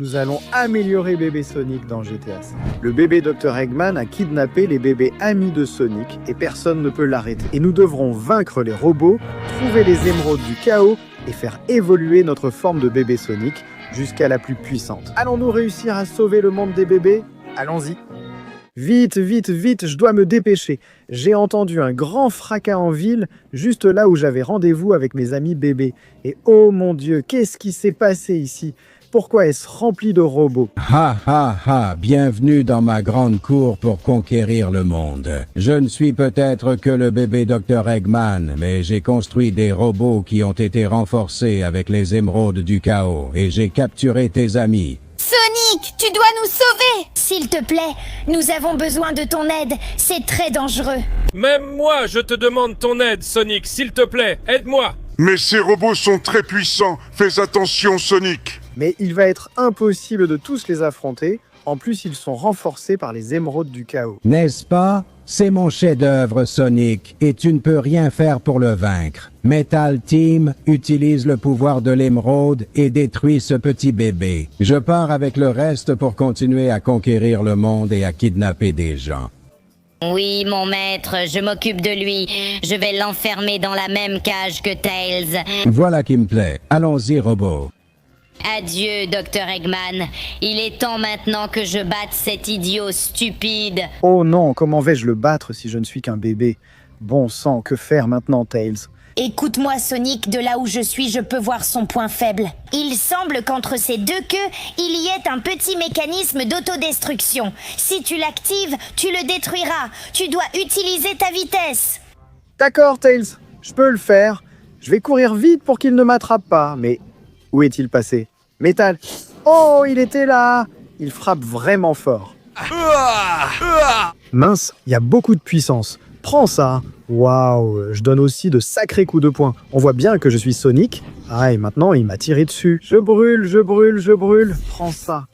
Nous allons améliorer bébé Sonic dans GTA 5. Le bébé Dr Eggman a kidnappé les bébés amis de Sonic et personne ne peut l'arrêter. Et nous devrons vaincre les robots, trouver les émeraudes du chaos et faire évoluer notre forme de bébé Sonic jusqu'à la plus puissante. Allons-nous réussir à sauver le monde des bébés? Allons-y. Vite, vite, vite, je dois me dépêcher. J'ai entendu un grand fracas en ville, juste là où j'avais rendez-vous avec mes amis bébés. Et oh mon Dieu, qu'est-ce qui s'est passé ici? Pourquoi est-ce rempli de robots? Ha ha ha, bienvenue dans ma grande cour pour conquérir le monde. Je ne suis peut-être que le bébé Dr Eggman, mais j'ai construit des robots qui ont été renforcés avec les émeraudes du chaos et j'ai capturé tes amis. Sonic, tu dois nous sauver! S'il te plaît, nous avons besoin de ton aide, c'est très dangereux. Même moi, je te demande ton aide, Sonic, s'il te plaît, aide-moi! Mais ces robots sont très puissants, fais attention Sonic. Mais il va être impossible de tous les affronter, en plus ils sont renforcés par les émeraudes du chaos. N'est-ce pas? C'est mon chef-d'œuvre, Sonic, et tu ne peux rien faire pour le vaincre. Metal Team utilise le pouvoir de l'émeraude et détruit ce petit bébé. Je pars avec le reste pour continuer à conquérir le monde et à kidnapper des gens. Oui, mon maître, je m'occupe de lui. Je vais l'enfermer dans la même cage que Tails. Voilà qui me plaît. Allons-y, robot. Adieu, Dr Eggman. Il est temps maintenant que je batte cet idiot stupide. Oh non, comment vais-je le battre si je ne suis qu'un bébé? Bon sang, que faire maintenant, Tails? Écoute-moi, Sonic, de là où je suis, je peux voir son point faible. Il semble qu'entre ces deux queues, il y ait un petit mécanisme d'autodestruction. Si tu l'actives, tu le détruiras. Tu dois utiliser ta vitesse. D'accord, Tails, je peux le faire. Je vais courir vite pour qu'il ne m'attrape pas, mais où est-il passé? Metal. Oh, il était là. Il frappe vraiment fort. Mince, il y a beaucoup de puissance. Prends ça. Waouh, je donne aussi de sacrés coups de poing. On voit bien que je suis Sonic. Ah, et maintenant, il m'a tiré dessus. Je brûle, je brûle, je brûle. Prends ça.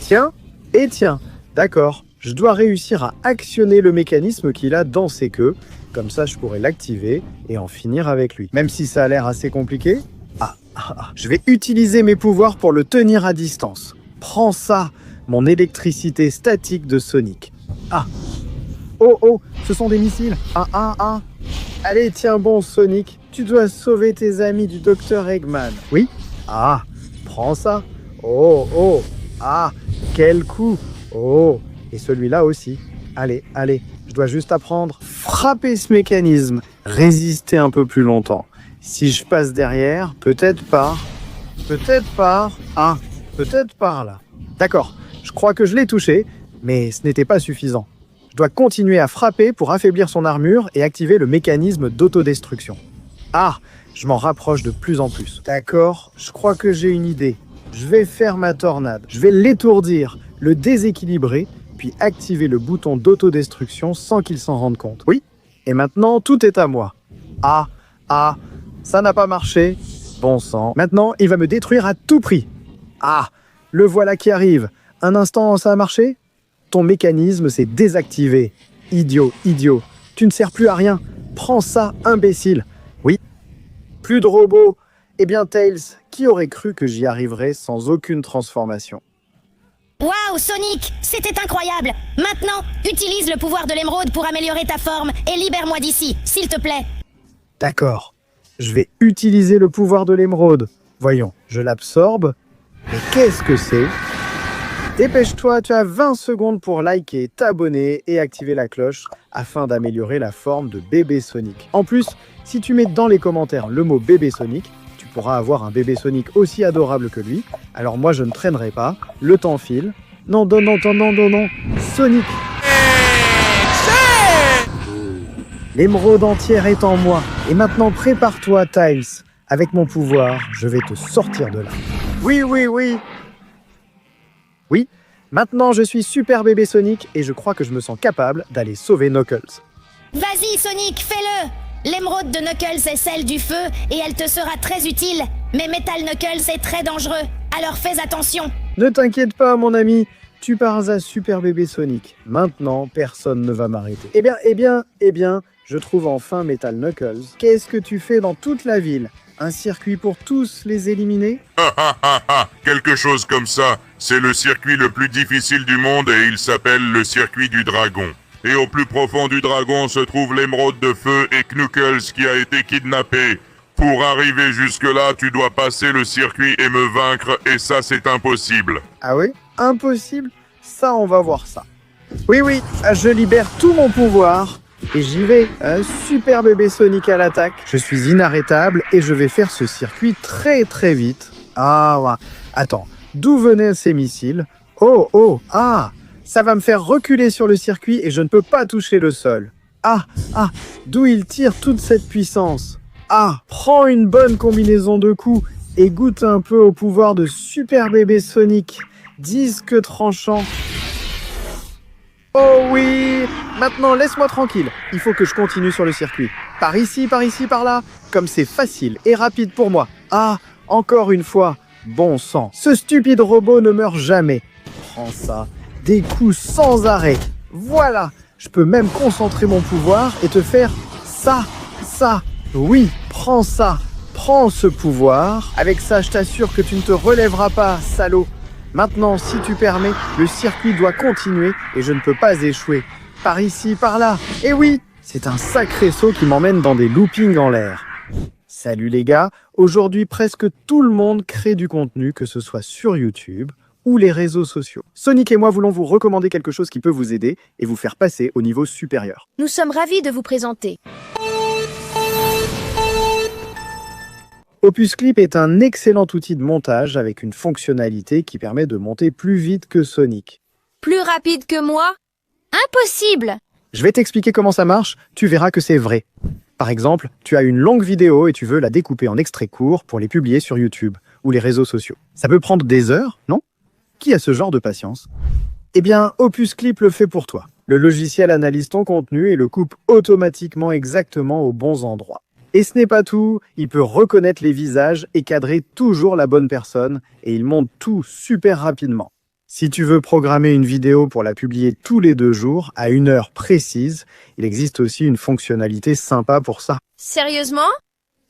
Tiens, et tiens. D'accord, je dois réussir à actionner le mécanisme qu'il a dans ses queues. Comme ça, je pourrai l'activer et en finir avec lui. Même si ça a l'air assez compliqué. Je vais utiliser mes pouvoirs pour le tenir à distance. Prends ça, mon électricité statique de Sonic. Ah. Oh, ce sont des missiles. Allez, tiens bon, Sonic. Tu dois sauver tes amis du Dr Eggman. Oui? Ah, prends ça. Oh. Ah, quel coup. Oh, et celui-là aussi. Allez. Je dois juste apprendre. Frapper ce mécanisme. Résister un peu plus longtemps. Si je passe derrière, peut-être par... Ah, peut-être par là. D'accord, je crois que je l'ai touché, mais ce n'était pas suffisant. Je dois continuer à frapper pour affaiblir son armure et activer le mécanisme d'autodestruction. Ah, je m'en rapproche de plus en plus. D'accord, je crois que j'ai une idée. Je vais faire ma tornade. Je vais l'étourdir, le déséquilibrer, puis activer le bouton d'autodestruction sans qu'il s'en rende compte. Oui, et maintenant, tout est à moi. Ah, ça n'a pas marché. Bon sang. Maintenant, il va me détruire à tout prix. Ah, le voilà qui arrive. Un instant, ça a marché? Ton mécanisme s'est désactivé. Idiot. Tu ne sers plus à rien. Prends ça, imbécile. Oui. Plus de robots. Eh bien, Tails, qui aurait cru que j'y arriverais sans aucune transformation? Waouh, Sonic, c'était incroyable. Maintenant, utilise le pouvoir de l'émeraude pour améliorer ta forme et libère-moi d'ici, s'il te plaît. D'accord. Je vais utiliser le pouvoir de l'émeraude. Voyons, je l'absorbe. Mais qu'est-ce que c'est? Dépêche-toi, tu as 20 secondes pour liker, t'abonner et activer la cloche afin d'améliorer la forme de bébé Sonic. En plus, si tu mets dans les commentaires le mot bébé Sonic, tu pourras avoir un bébé Sonic aussi adorable que lui. Alors moi, je ne traînerai pas. Le temps file. Non. Sonic. L'émeraude entière est en moi. Et maintenant, prépare-toi, Tails. Avec mon pouvoir, je vais te sortir de là. Oui. Oui, maintenant je suis super bébé Sonic et je crois que je me sens capable d'aller sauver Knuckles. Vas-y, Sonic, fais-le. L'émeraude de Knuckles est celle du feu et elle te sera très utile. Mais Metal Knuckles est très dangereux, alors fais attention. Ne t'inquiète pas, mon ami. Tu pars à super bébé Sonic. Maintenant, personne ne va m'arrêter. Eh bien, je trouve enfin Metal Knuckles. Qu'est-ce que tu fais dans toute la ville? Un circuit pour tous les éliminer? Quelque chose comme ça. C'est le circuit le plus difficile du monde et il s'appelle le circuit du dragon. Et au plus profond du dragon se trouve l'émeraude de feu et Knuckles qui a été kidnappé. Pour arriver jusque-là, tu dois passer le circuit et me vaincre, et ça, c'est impossible. Ah oui? Impossible? Ça, on va voir ça. Oui, je libère tout mon pouvoir et j'y vais. Un super bébé Sonic à l'attaque. Je suis inarrêtable et je vais faire ce circuit très très vite. Ah, ouais. Attends, d'où venaient ces missiles? Ça va me faire reculer sur le circuit et je ne peux pas toucher le sol. D'où il tire toute cette puissance? Prends une bonne combinaison de coups et goûte un peu au pouvoir de super bébé Sonic. Disque tranchant. Oh oui! Maintenant, laisse-moi tranquille. Il faut que je continue sur le circuit. Par ici, par là. Comme c'est facile et rapide pour moi. Encore une fois. Bon sang. Ce stupide robot ne meurt jamais. Prends ça. Des coups sans arrêt. Voilà. Je peux même concentrer mon pouvoir et te faire ça. Oui, prends ça. Prends ce pouvoir. Avec ça, je t'assure que tu ne te relèveras pas, salaud. Maintenant, si tu permets, le circuit doit continuer et je ne peux pas échouer. Par ici, par là. Et oui, c'est un sacré saut qui m'emmène dans des loopings en l'air. Salut les gars, aujourd'hui presque tout le monde crée du contenu, que ce soit sur YouTube ou les réseaux sociaux. Sonic et moi voulons vous recommander quelque chose qui peut vous aider et vous faire passer au niveau supérieur. Nous sommes ravis de vous présenter. Opus Clip est un excellent outil de montage avec une fonctionnalité qui permet de monter plus vite que Sonic. Plus rapide que moi? Impossible! Je vais t'expliquer comment ça marche, tu verras que c'est vrai. Par exemple, tu as une longue vidéo et tu veux la découper en extraits courts pour les publier sur YouTube ou les réseaux sociaux. Ça peut prendre des heures, non? Qui a ce genre de patience? Eh bien, Opus Clip le fait pour toi. Le logiciel analyse ton contenu et le coupe automatiquement exactement aux bons endroits. Et ce n'est pas tout, il peut reconnaître les visages et cadrer toujours la bonne personne et il monte tout super rapidement. Si tu veux programmer une vidéo pour la publier tous les 2 jours à une heure précise, il existe aussi une fonctionnalité sympa pour ça. Sérieusement?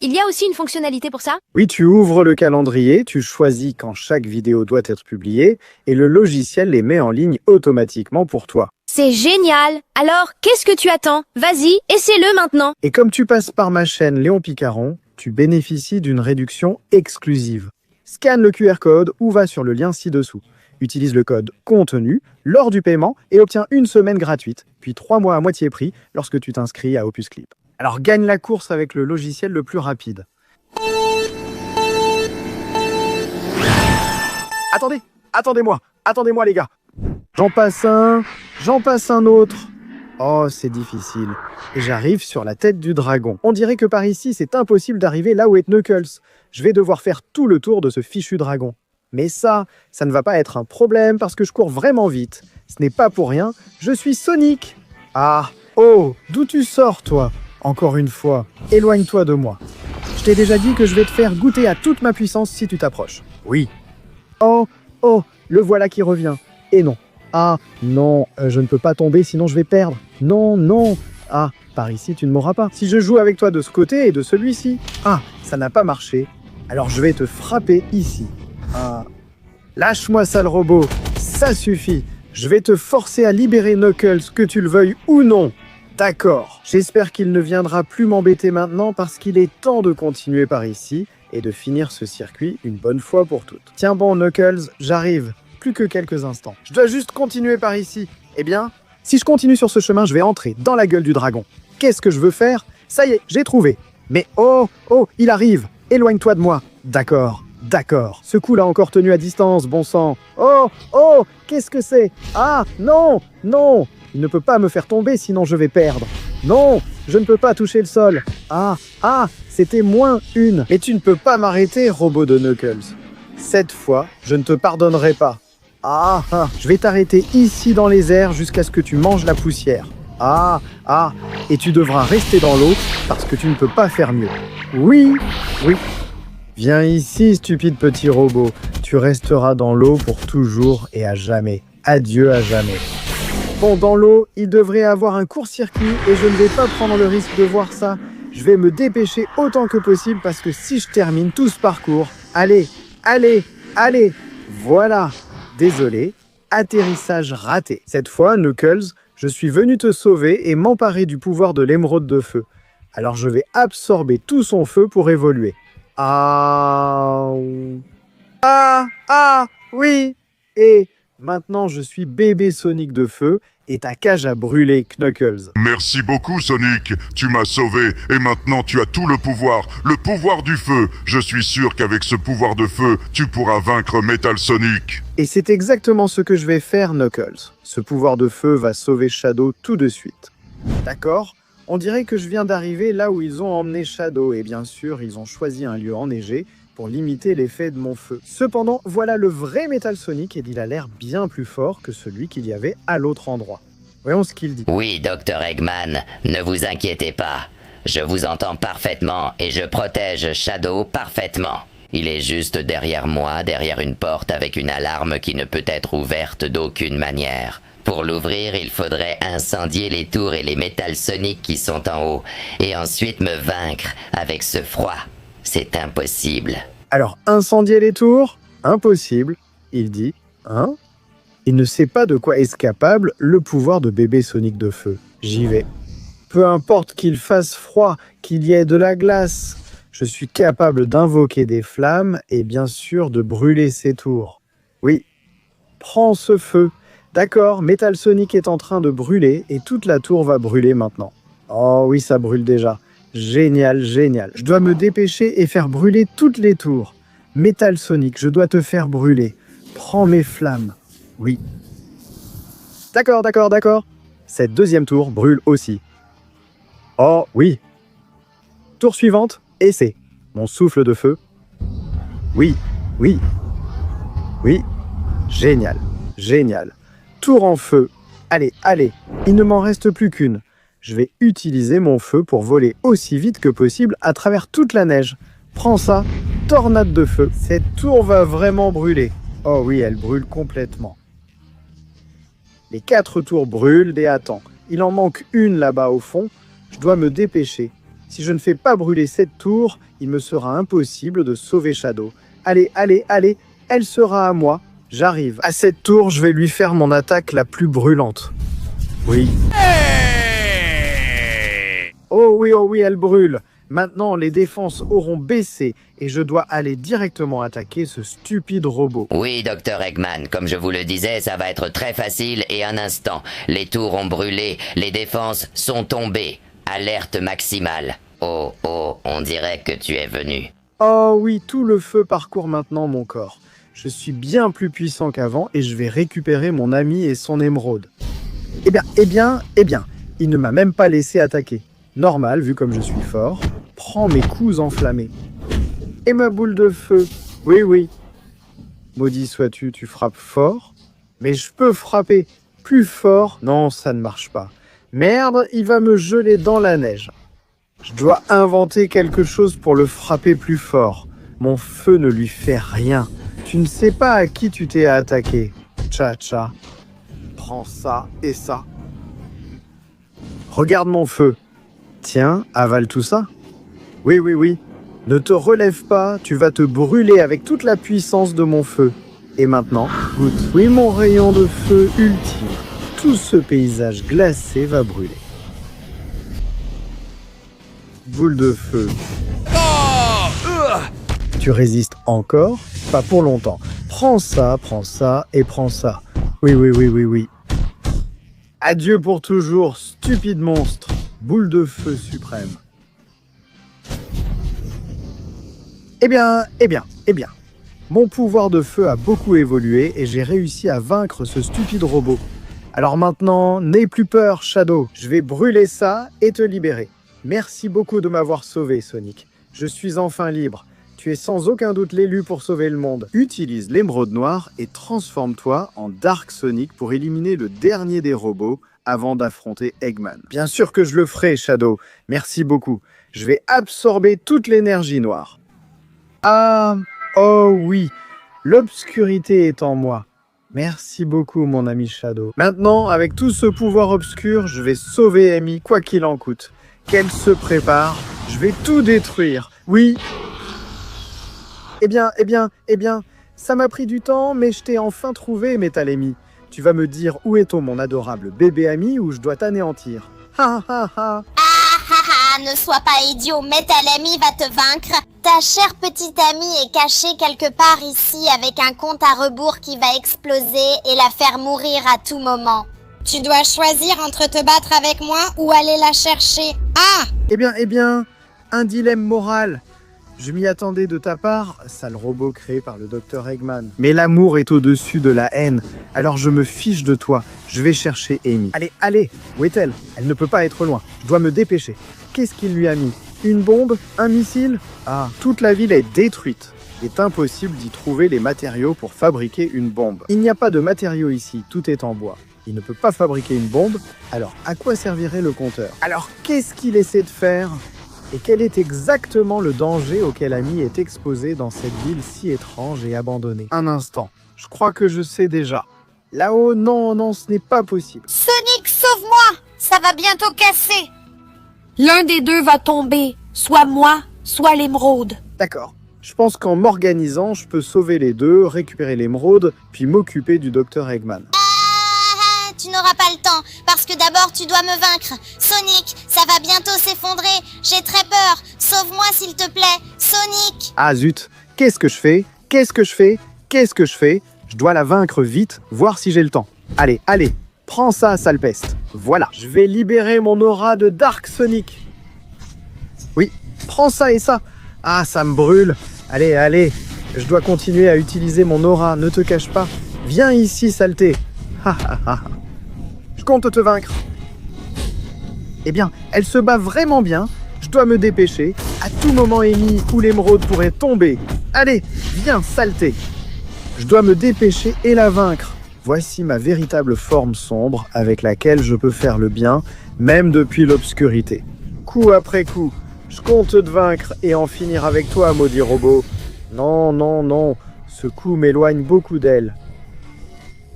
Il y a aussi une fonctionnalité pour ça? Oui, tu ouvres le calendrier, tu choisis quand chaque vidéo doit être publiée et le logiciel les met en ligne automatiquement pour toi. C'est génial! Alors, qu'est-ce que tu attends? Vas-y, essaie-le maintenant! Et comme tu passes par ma chaîne Léon Picaron, tu bénéficies d'une réduction exclusive. Scanne le QR code ou va sur le lien ci-dessous. Utilise le code CONTENU lors du paiement et obtiens 1 semaine gratuite, puis 3 mois à moitié prix lorsque tu t'inscris à Opus Clip. Alors gagne la course avec le logiciel le plus rapide. Attendez-moi les gars. J'en passe un autre. Oh, c'est difficile. Et j'arrive sur la tête du dragon. On dirait que par ici, c'est impossible d'arriver là où est Knuckles. Je vais devoir faire tout le tour de ce fichu dragon. Mais ça ne va pas être un problème parce que je cours vraiment vite. Ce n'est pas pour rien, je suis Sonic. D'où tu sors toi? Encore une fois, éloigne-toi de moi. Je t'ai déjà dit que je vais te faire goûter à toute ma puissance si tu t'approches. Oui. Oh, le voilà qui revient. Et non. Non, je ne peux pas tomber sinon je vais perdre. Non. Par ici tu ne m'auras pas. Si je joue avec toi de ce côté et de celui-ci. Ça n'a pas marché. Alors je vais te frapper ici. Lâche-moi sale robot. Ça suffit. Je vais te forcer à libérer Knuckles, que tu le veuilles ou non. D'accord. J'espère qu'il ne viendra plus m'embêter maintenant parce qu'il est temps de continuer par ici et de finir ce circuit une bonne fois pour toutes. Tiens bon Knuckles, j'arrive. Plus que quelques instants. Je dois juste continuer par ici. Eh bien, si je continue sur ce chemin, je vais entrer dans la gueule du dragon. Qu'est-ce que je veux faire? Ça y est, j'ai trouvé. Mais il arrive. Éloigne-toi de moi. D'accord. Ce coup l'a encore tenu à distance, bon sang. Qu'est-ce que c'est? Non. Il ne peut pas me faire tomber, sinon je vais perdre. Non, je ne peux pas toucher le sol. C'était -1. Mais tu ne peux pas m'arrêter, robot de Knuckles. Cette fois, je ne te pardonnerai pas. Je vais t'arrêter ici dans les airs jusqu'à ce que tu manges la poussière. Et tu devras rester dans l'eau parce que tu ne peux pas faire mieux. Oui. Viens ici, stupide petit robot. Tu resteras dans l'eau pour toujours et à jamais. Adieu à jamais. Bon, dans l'eau, il devrait avoir un court-circuit et je ne vais pas prendre le risque de voir ça. Je vais me dépêcher autant que possible parce que si je termine tout ce parcours... Allez, allez, allez. Voilà. Désolé, atterrissage raté. Cette fois, Knuckles, je suis venu te sauver et m'emparer du pouvoir de l'émeraude de feu. Alors je vais absorber tout son feu pour évoluer. Ah... oui. Et maintenant, je suis bébé Sonic de feu et ta cage a brûlé, Knuckles. Merci beaucoup, Sonic. Tu m'as sauvé et maintenant tu as tout le pouvoir du feu. Je suis sûr qu'avec ce pouvoir de feu, tu pourras vaincre Metal Sonic. Et c'est exactement ce que je vais faire, Knuckles. Ce pouvoir de feu va sauver Shadow tout de suite. D'accord ? On dirait que je viens d'arriver là où ils ont emmené Shadow et bien sûr, ils ont choisi un lieu enneigé pour limiter l'effet de mon feu. Cependant, voilà le vrai Metal Sonic et il a l'air bien plus fort que celui qu'il y avait à l'autre endroit. Voyons ce qu'il dit. Oui, Dr. Eggman, ne vous inquiétez pas. Je vous entends parfaitement et je protège Shadow parfaitement. Il est juste derrière moi, derrière une porte avec une alarme qui ne peut être ouverte d'aucune manière. Pour l'ouvrir, il faudrait incendier les tours et les Metal Sonic qui sont en haut, et ensuite me vaincre avec ce froid. C'est impossible. Alors, incendier les tours ? Impossible, il dit. Hein ? Il ne sait pas de quoi est capable le pouvoir de bébé Sonic de feu. J'y vais. Peu importe qu'il fasse froid, qu'il y ait de la glace, je suis capable d'invoquer des flammes et bien sûr de brûler ces tours. Oui, prends ce feu. D'accord, Metal Sonic est en train de brûler et toute la tour va brûler maintenant. Oh oui, ça brûle déjà. Génial, génial. Je dois me dépêcher et faire brûler toutes les tours. Metal Sonic, je dois te faire brûler. Prends mes flammes. Oui. D'accord, d'accord, d'accord. Cette deuxième tour brûle aussi. Oh oui. Tour suivante, et c'est mon souffle de feu. Oui, oui. Oui. Génial, génial. Tour en feu. Allez, allez. Il ne m'en reste plus qu'une. Je vais utiliser mon feu pour voler aussi vite que possible à travers toute la neige. Prends ça, tornade de feu. Cette tour va vraiment brûler. Oh oui, elle brûle complètement. Les 4 tours brûlent et attends. Il en manque une là-bas au fond. Je dois me dépêcher. Si je ne fais pas brûler cette tour, il me sera impossible de sauver Shadow. Allez, allez, allez, elle sera à moi. J'arrive. À cette tour, je vais lui faire mon attaque la plus brûlante. Oui. Oh oui, elle brûle. Maintenant, les défenses auront baissé et je dois aller directement attaquer ce stupide robot. Oui, Dr. Eggman, comme je vous le disais, ça va être très facile et un instant. Les tours ont brûlé, les défenses sont tombées. Alerte maximale. Oh, on dirait que tu es venu. Oh oui, tout le feu parcourt maintenant mon corps. Je suis bien plus puissant qu'avant et je vais récupérer mon ami et son émeraude. Eh bien, il ne m'a même pas laissé attaquer. Normal, vu comme je suis fort. Prends mes coups enflammés. Et ma boule de feu. Oui, oui. Maudit sois-tu, tu frappes fort. Mais je peux frapper plus fort. Non, ça ne marche pas. Merde, il va me geler dans la neige. Je dois inventer quelque chose pour le frapper plus fort. Mon feu ne lui fait rien. Tu ne sais pas à qui tu t'es attaqué. Tcha-tcha. Prends ça et ça. Regarde mon feu. Tiens, avale tout ça. Oui, oui, oui. Ne te relève pas, tu vas te brûler avec toute la puissance de mon feu. Et maintenant, goûte. Oui, mon rayon de feu ultime. Tout ce paysage glacé va brûler. Boule de feu. Tu résistes encore? Pas pour longtemps. Prends ça et prends ça. Oui, oui, oui, oui, oui. Adieu pour toujours, stupide monstre. Boule de feu suprême. Eh bien. Mon pouvoir de feu a beaucoup évolué et j'ai réussi à vaincre ce stupide robot. Alors maintenant, n'aie plus peur, Shadow. Je vais brûler ça et te libérer. Merci beaucoup de m'avoir sauvé, Sonic. Je suis enfin libre. Tu es sans aucun doute l'élu pour sauver le monde. Utilise l'émeraude noire et transforme-toi en Dark Sonic pour éliminer le dernier des robots avant d'affronter Eggman. Bien sûr que je le ferai, Shadow. Merci beaucoup. Je vais absorber toute l'énergie noire. Ah, oh oui, l'obscurité est en moi. Merci beaucoup, mon ami Shadow. Maintenant, avec tout ce pouvoir obscur, je vais sauver Amy quoi qu'il en coûte. qu'elle se prépare. Je vais tout détruire. Oui. Eh bien, ça m'a pris du temps, mais je t'ai enfin trouvé, Metal Amy. Tu vas me dire où est mon adorable bébé ami ou je dois t'anéantir. Ha ha ha. Ne sois pas idiot, Metal Amy va te vaincre. Ta chère petite amie est cachée quelque part ici avec un compte à rebours qui va exploser et la faire mourir à tout moment. Tu dois choisir entre te battre avec moi ou aller la chercher. Ah! Eh bien, un dilemme moral. Je m'y attendais de ta part, sale robot créé par le Dr Eggman. Mais l'amour est au-dessus de la haine, alors je me fiche de toi. Je vais chercher Amy. Allez, où est-elle? Elle ne peut pas être loin. Je dois me dépêcher. Qu'est-ce qu'il lui a mis? Une bombe? Un missile? Ah, toute la ville est détruite. Il est impossible d'y trouver les matériaux pour fabriquer une bombe. Il n'y a pas de matériaux ici, tout est en bois. Il ne peut pas fabriquer une bombe, alors à quoi servirait le compteur? Alors qu'est-ce qu'il essaie de faire? Et quel est exactement le danger auquel Amy est exposée dans cette ville si étrange et abandonnée? Un instant, je crois que je sais déjà. Là-haut, non, ce n'est pas possible. Sonic, sauve-moi! Ça va bientôt casser! L'un des deux va tomber, soit moi, soit l'émeraude. D'accord. Je pense qu'en m'organisant, je peux sauver les deux, récupérer l'émeraude, puis m'occuper du Dr Eggman. Tu n'auras pas le temps, parce que d'abord tu dois me vaincre. Sonic, ça va bientôt s'effondrer. J'ai très peur. Sauve-moi s'il te plaît. Sonic! Ah zut, qu'est-ce que je fais? Je dois la vaincre vite, voir si j'ai le temps. Allez, prends ça, sale peste. Voilà, je vais libérer mon aura de Dark Sonic. Oui, prends ça et ça. Ah, ça me brûle. Allez, je dois continuer à utiliser mon aura, ne te cache pas. Viens ici, saleté. Je compte te vaincre. Eh bien, elle se bat vraiment bien. Je dois me dépêcher. À tout moment, Amy ou l'émeraude pourrait tomber. Allez, viens, saleté. Je dois me dépêcher et la vaincre. Voici ma véritable forme sombre avec laquelle je peux faire le bien, même depuis l'obscurité. Coup après coup, je compte te vaincre et en finir avec toi, maudit robot. Non, ce coup m'éloigne beaucoup d'elle.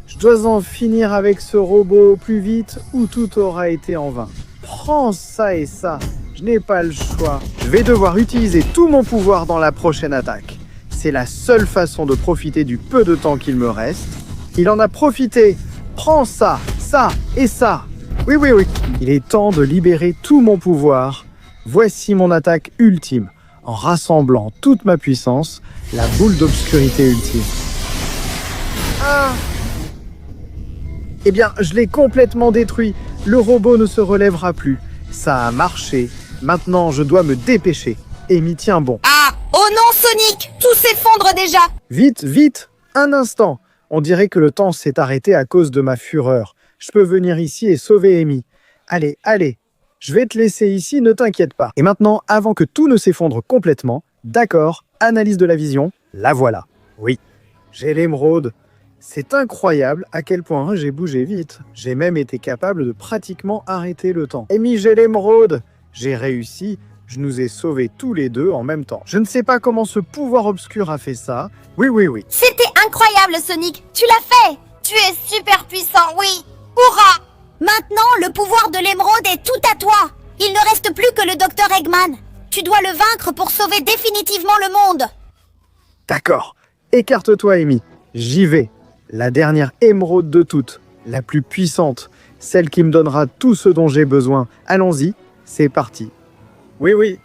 Je dois en finir avec ce robot plus vite ou tout aura été en vain. Prends ça et ça, je n'ai pas le choix. Je vais devoir utiliser tout mon pouvoir dans la prochaine attaque. C'est la seule façon de profiter du peu de temps qu'il me reste. Il en a profité. Prends ça, ça et ça. Oui. Il est temps de libérer tout mon pouvoir. Voici mon attaque ultime. En rassemblant toute ma puissance, la boule d'obscurité ultime. Ah! Eh bien, je l'ai complètement détruit. Le robot ne se relèvera plus. Ça a marché. Maintenant, je dois me dépêcher. Amy, tiens bon. Ah! Oh non, Sonic! Tout s'effondre déjà! Vite! Un instant! On dirait que le temps s'est arrêté à cause de ma fureur. Je peux venir ici et sauver Amy. Allez. Je vais te laisser ici, ne t'inquiète pas. Et maintenant, avant que tout ne s'effondre complètement, d'accord, analyse de la vision, la voilà. Oui, j'ai l'émeraude. C'est incroyable à quel point j'ai bougé vite. J'ai même été capable de pratiquement arrêter le temps. Amy, j'ai l'émeraude. J'ai réussi. Je nous ai sauvés tous les deux en même temps. Je ne sais pas comment ce pouvoir obscur a fait ça. Oui. C'était incroyable, Sonic. Tu l'as fait. Tu es super puissant, oui. Hurrah! Maintenant, le pouvoir de l'émeraude est tout à toi. Il ne reste plus que le Dr Eggman. Tu dois le vaincre pour sauver définitivement le monde. D'accord. Écarte-toi, Amy. J'y vais. La dernière émeraude de toutes. La plus puissante. Celle qui me donnera tout ce dont j'ai besoin. Allons-y. C'est parti. Oui.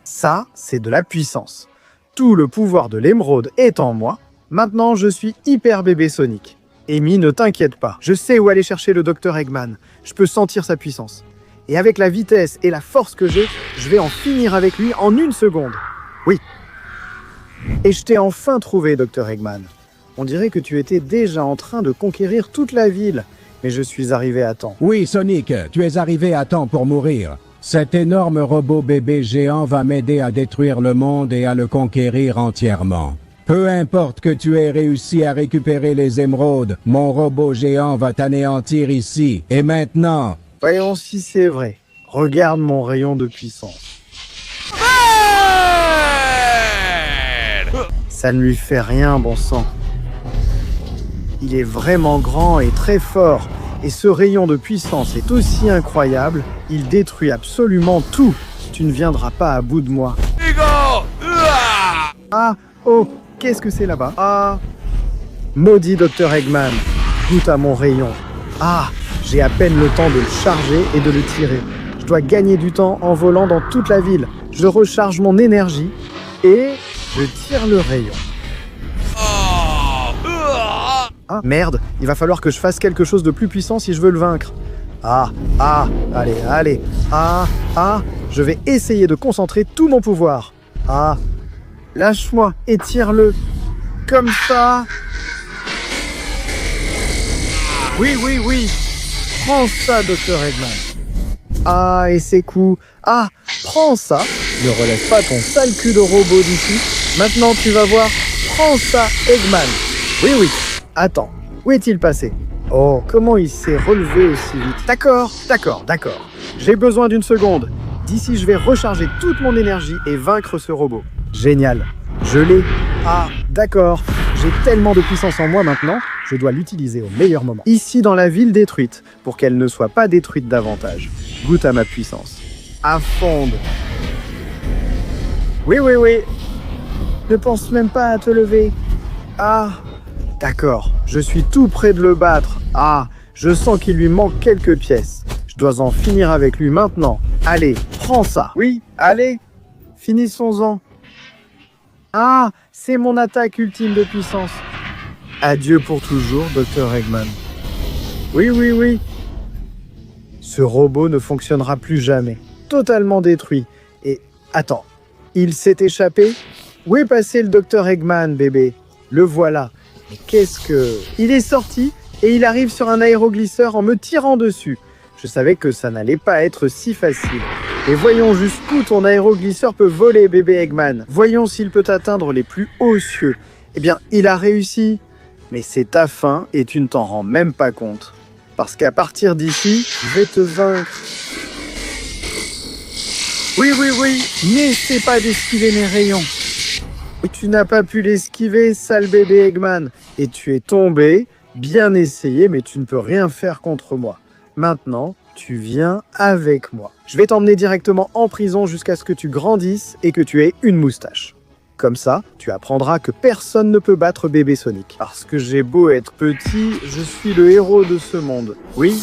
Ça, c'est de la puissance. Tout le pouvoir de l'émeraude est en moi. Maintenant, je suis hyper bébé Sonic. Amy, ne t'inquiète pas. Je sais où aller chercher le Dr Eggman. Je peux sentir sa puissance. Et avec la vitesse et la force que j'ai, je vais en finir avec lui en 1 seconde. Oui. Et je t'ai enfin trouvé, Dr Eggman. On dirait que tu étais déjà en train de conquérir toute la ville. Mais je suis arrivé à temps. Oui, Sonic, tu es arrivé à temps pour mourir. Cet énorme robot bébé géant va m'aider à détruire le monde et à le conquérir entièrement. Peu importe que tu aies réussi à récupérer les émeraudes, mon robot géant va t'anéantir ici. Et maintenant... Voyons si c'est vrai. Regarde mon rayon de puissance. Ça ne lui fait rien, bon sang. Il est vraiment grand et très fort. Et ce rayon de puissance est aussi incroyable, il détruit absolument tout. Tu ne viendras pas à bout de moi. Ah, oh, qu'est-ce que c'est là-bas? Ah, maudit Dr Eggman, goûte à mon rayon. Ah, j'ai à peine le temps de le charger et de le tirer. Je dois gagner du temps en volant dans toute la ville. Je recharge mon énergie et je tire le rayon. Ah, merde, il va falloir que je fasse quelque chose de plus puissant si je veux le vaincre. Allez, je vais essayer de concentrer tout mon pouvoir. Lâche-moi et tire-le. Comme ça. Oui. Prends ça, Dr Eggman. Et ses coups. Prends ça. Ne relève pas ton sale cul de robot d'ici. Maintenant, tu vas voir. Prends ça, Eggman. Oui. Attends, où est-il passé? Oh, comment il s'est relevé aussi vite? D'accord. J'ai besoin d'une seconde. D'ici, je vais recharger toute mon énergie et vaincre ce robot. Génial. Je l'ai. D'accord. J'ai tellement de puissance en moi maintenant, je dois l'utiliser au meilleur moment. Ici, dans la ville détruite, pour qu'elle ne soit pas détruite davantage. Goûte à ma puissance. À fondre. Oui. Ne pense même pas à te lever. D'accord. Je suis tout près de le battre. Je sens qu'il lui manque quelques pièces. Je dois en finir avec lui maintenant. Allez, prends ça. Oui, allez. Finissons-en. C'est mon attaque ultime de puissance. Adieu pour toujours, Dr Eggman. Oui. Ce robot ne fonctionnera plus jamais. Totalement détruit. Et attends, il s'est échappé? Où est passé le Dr Eggman, bébé? Le voilà. Mais qu'est-ce que... Il est sorti et il arrive sur un aéroglisseur en me tirant dessus. Je savais que ça n'allait pas être si facile. Et voyons jusqu'où ton aéroglisseur peut voler, bébé Eggman. Voyons s'il peut atteindre les plus hauts cieux. Eh bien, il a réussi. Mais c'est ta fin et tu ne t'en rends même pas compte. Parce qu'à partir d'ici, je vais te vaincre. Oui. N'essaie pas d'esquiver mes rayons. Et tu n'as pas pu l'esquiver, sale bébé Eggman. Et tu es tombé, bien essayé, mais tu ne peux rien faire contre moi. Maintenant, tu viens avec moi. Je vais t'emmener directement en prison jusqu'à ce que tu grandisses et que tu aies une moustache. Comme ça, tu apprendras que personne ne peut battre bébé Sonic. Parce que j'ai beau être petit, je suis le héros de ce monde. Oui,